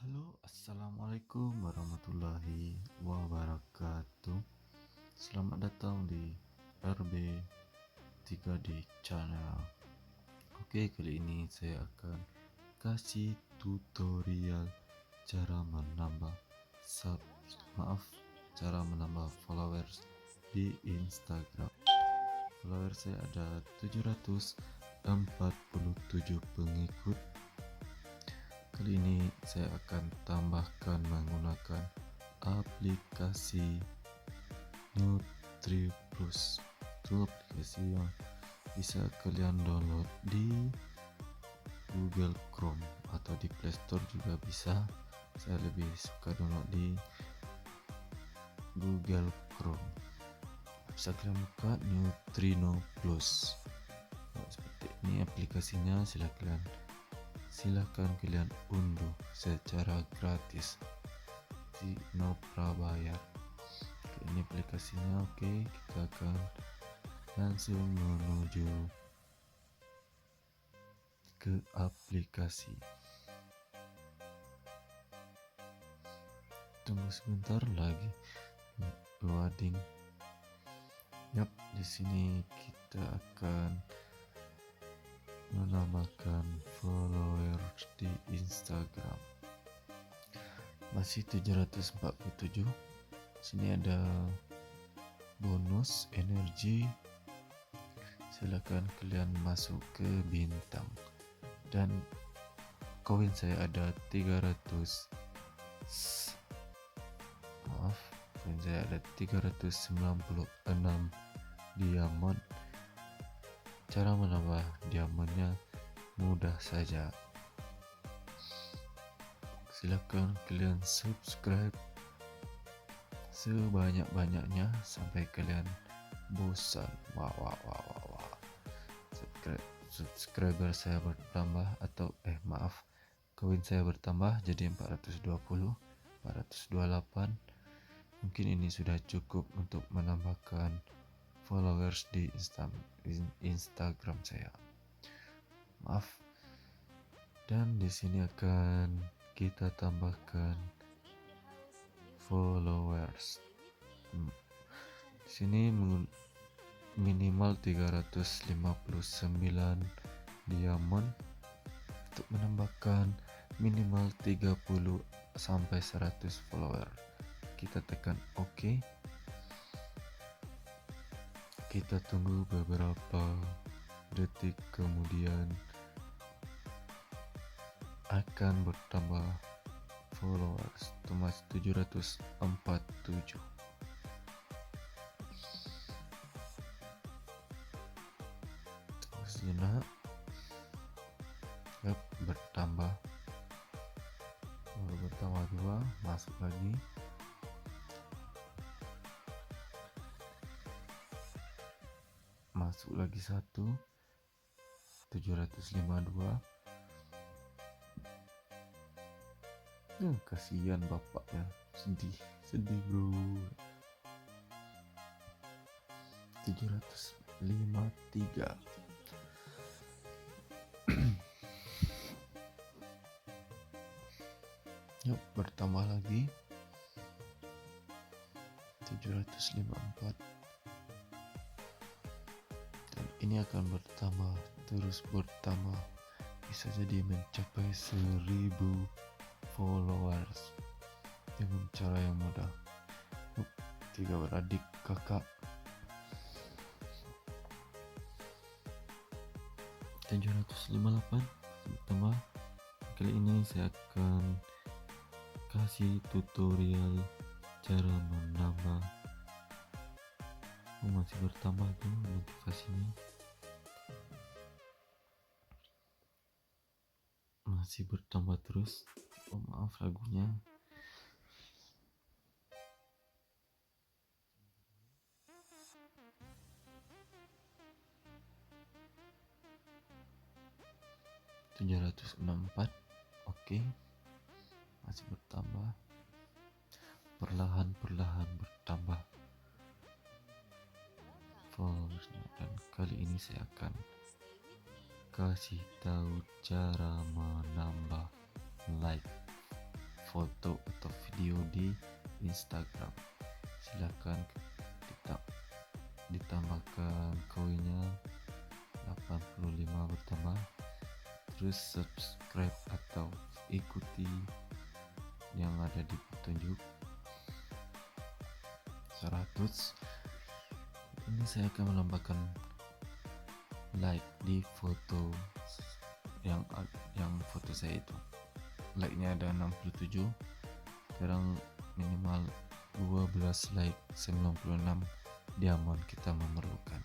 Halo, assalamualaikum warahmatullahi wabarakatuh. Selamat datang di RB3D Channel. Oke, kali ini saya akan kasih tutorial cara menambah cara menambah followers di Instagram. Followers saya ada 747 pengikut. Kali ini saya akan tambahkan menggunakan aplikasi NutriPlus. Itu aplikasi yang bisa kalian download di Google Chrome atau di Play Store juga bisa. Saya lebih suka download di Google Chrome. Bisa kalian buka Neutrino Plus. Nah, seperti ini aplikasinya, silahkan kalian unduh secara gratis, no prabayar. Ini aplikasinya. Oke, kita akan langsung menuju ke aplikasi. Tunggu sebentar lagi loading. Yap, di sini kita akan menambahkan followers di Instagram. Masih 747. Sini ada bonus energi. Silakan kalian masuk ke bintang. Dan koin saya ada 300. Koin saya ada 396 diamond. Cara menambah diamondnya mudah saja. Silakan kalian subscribe sebanyak-banyaknya sampai kalian bosan. Wah. Subscriber saya bertambah koin saya bertambah jadi 420, 428. Mungkin ini sudah cukup untuk menambahkan followers di Instagram saya. Dan di sini akan kita tambahkan followers. Di sini minimal 359 diamond. Untuk menambahkan minimal 30 sampai 100 follower, kita tekan OK. Kita tunggu beberapa detik, kemudian akan bertambah followers. Itu masih 747. Sejenak. Yap, bertambah 2, masuk lagi. Masuk lagi 1, 752. Kasihan bapaknya, sedih bro. 753. Yuk, bertambah lagi 754. Dan ini akan terus bertambah, bisa jadi mencapai 1000 followers dengan cara yang mudah. 3 beradik kakak. 758 bertambah. Kali ini saya akan kasih tutorial cara menambah. Masih bertambah tuh motivasinya, masih bertambah terus. Maaf lagunya. .764. Oke, masih bertambah, perlahan bertambah followersnya. Dan kali ini saya akan kasih tahu cara menambah like foto atau video di Instagram. Silakan ditambahkan koinnya 85 bertambah, terus subscribe atau ikuti yang ada di petunjuk 100. Ini saya akan menambahkan like di foto yang foto saya itu. Like-nya ada 67, sekarang minimal 12 like, 96 diamond kita memerlukan.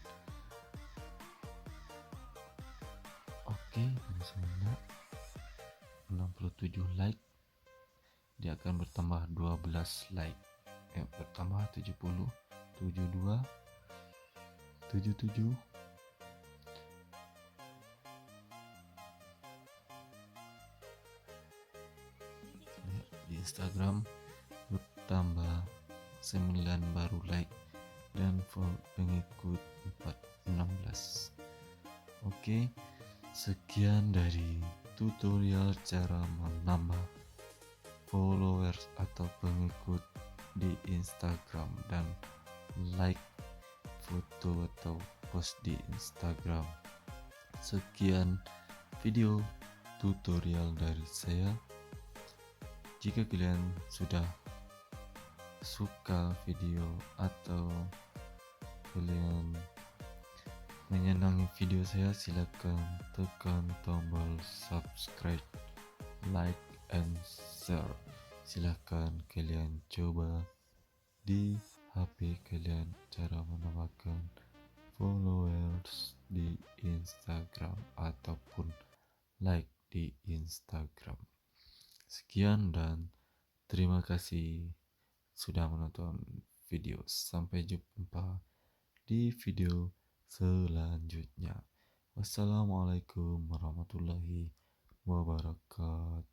Oke, langsung 67 like, dia akan bertambah 12 like, bertambah 70, 72, 77, di Instagram bertambah 9 baru like dan pengikut 16. Oke, sekian dari tutorial cara menambah followers atau pengikut di Instagram dan like foto atau post di Instagram. Sekian video tutorial dari saya. Jika kalian sudah suka video atau kalian menyenangi video saya, silakan tekan tombol subscribe, like, and share. Silakan kalian coba di HP kalian cara menambahkan followers di Instagram ataupun like di Instagram. Sekian dan terima kasih sudah menonton video. Sampai jumpa di video selanjutnya. Wassalamualaikum warahmatullahi wabarakatuh.